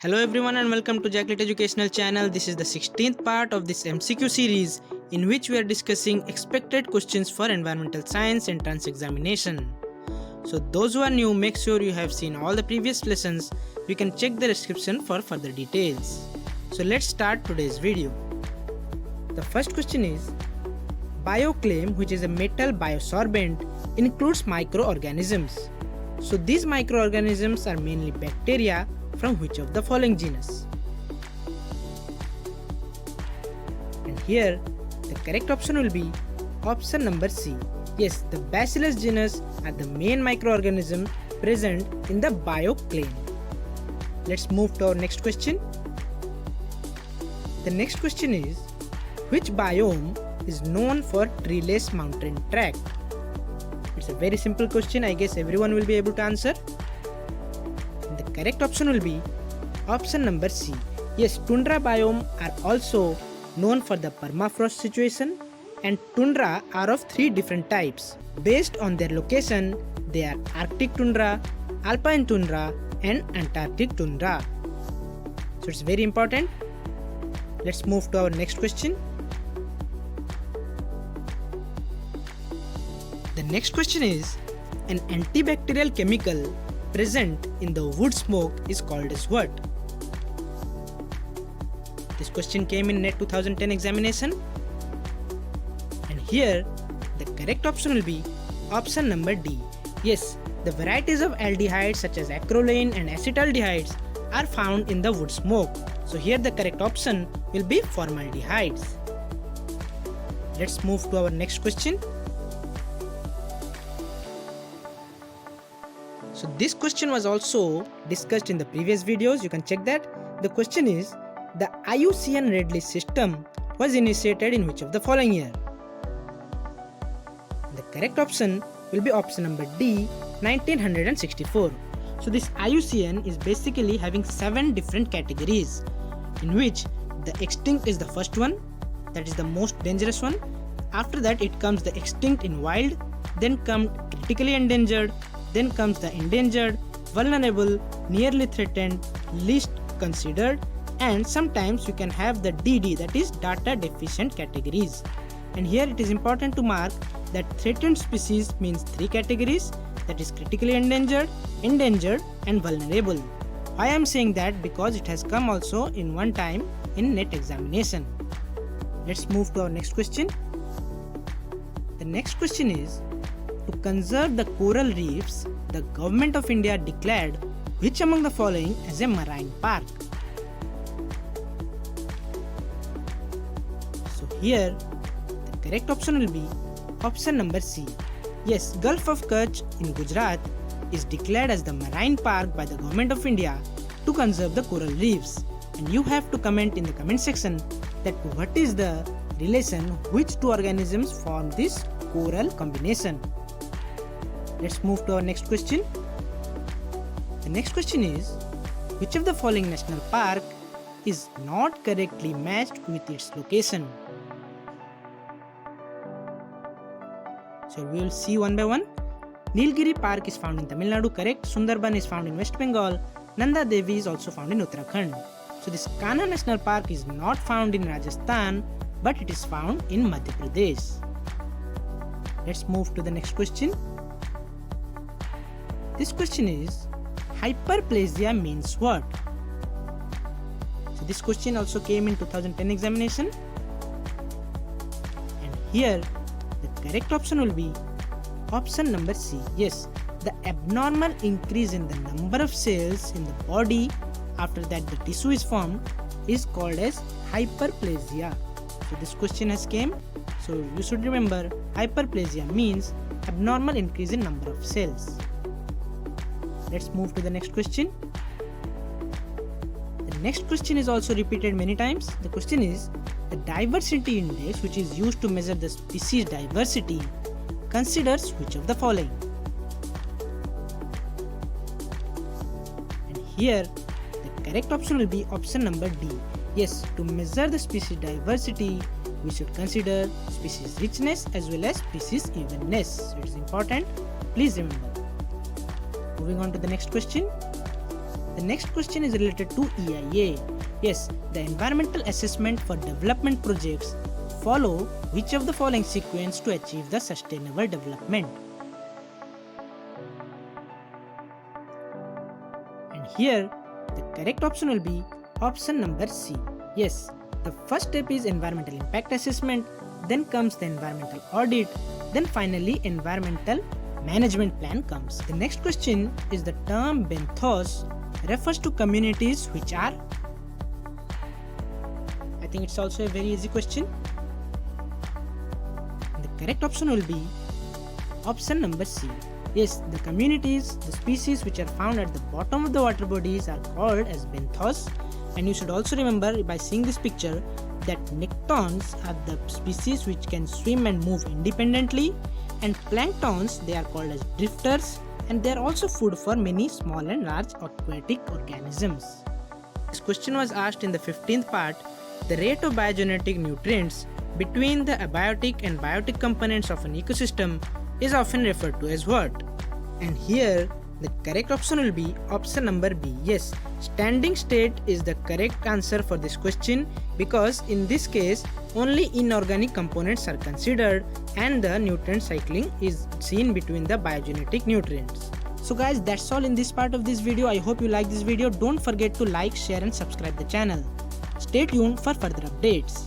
Hello everyone and welcome to Zaki Ahmed Educational channel. This is the 16th part of this MCQ series in which we are discussing expected questions for environmental science entrance examination. So those who are new, make sure you have seen all the previous lessons. You can check the description for further details. So let's start today's video. The first question is, bioclaim, which is a metal biosorbent, includes microorganisms. So these microorganisms are mainly bacteria from which of the following genus? And here the correct option will be option number C. Yes, the Bacillus genus are the main microorganism present in the bioclaim. Let's move to our next question. The next question is, which biome is known for treeless mountain tract? It's a very simple question. I guess everyone will be able to answer. The correct option will be option number C. Yes, tundra biome are also known for the permafrost situation, and tundra are of three different types. Based on their location, they are Arctic tundra, alpine tundra and Antarctic tundra. So it's very important. Let's move to our next question. The next question is, an antibacterial chemical present in the wood smoke is called as what? This question came in NET 2010 examination, and here the correct option will be option number D. Yes, the varieties of aldehydes such as acrolein and acetaldehydes are found in the wood smoke. So here the correct option will be formaldehydes. Let's move to our next question. So this question was also discussed in the previous videos. You can check that. The question is, the IUCN Red List system was initiated in which of the following year? The correct option will be option number D, 1964. So this IUCN is basically having 7 different categories, in which the extinct is the first one, that is the most dangerous one. After that it comes the extinct in wild, then comes critically endangered, then comes the endangered, vulnerable, nearly threatened, least considered, and sometimes you can have the DD, that is data deficient categories. And here it is important to mark that threatened species means 3 categories, that is critically endangered, endangered and vulnerable. Why I am saying that? Because it has come also in one time in NET examination. Let's move to our next question. The next question is, to conserve the coral reefs, the Government of India declared which among the following as a marine park? So here the correct option will be option number C. Yes, Gulf of Kutch in Gujarat is declared as the marine park by the Government of India to conserve the coral reefs. And you have to comment in the comment section that what is the relation, which 2 organisms form this coral combination. Let's move to our next question. The next question is, which of the following national park is not correctly matched with its location? So we will see one by one. Nilgiri Park is found in Tamil Nadu, correct. Sundarban is found in West Bengal. Nanda Devi is also found in Uttarakhand. So this Kanha National Park is not found in Rajasthan, but it is found in Madhya Pradesh. Let's move to the next question. This question is, hyperplasia means what? So this question also came in 2010 examination, and here the correct option will be option number C. Yes, the abnormal increase in the number of cells in the body after that the tissue is formed is called as hyperplasia. So this question has came, so you should remember hyperplasia means abnormal increase in number of cells. Let's move to the next question. The next question is also repeated many times. The question is, the diversity index, which is used to measure the species diversity, considers which of the following? And here the correct option will be option number D. Yes, to measure the species diversity, we should consider species richness as well as species evenness. So it is important. Please remember. Moving on to the next question. The next question is related to EIA. Yes, the environmental assessment for development projects follow which of the following sequence to achieve the sustainable development. And here the correct option will be option number C. Yes, the first step is environmental impact assessment, then comes the environmental audit, then finally environmental management plan comes. The next question is the term benthos refers to communities which are. I think it's also a very easy question. The correct option will be option number C. Yes, the communities, the species which are found at the bottom of the water bodies are called as benthos. And you should also remember by seeing this picture that nektrons are the species which can swim and move independently, and planktons, they are called as drifters, and they are also food for many small and large aquatic organisms. This question was asked in the 15th part. The rate of biogenetic nutrients between the abiotic and biotic components of an ecosystem is often referred to as what? And here the correct option will be option number B. Yes, standing state is the correct answer for this question, because in this case only inorganic components are considered and the nutrient cycling is seen between the biogenetic nutrients. So guys, that's all in this part of this video. I hope you like this video. Don't forget to like, share and subscribe the channel. Stay tuned for further updates.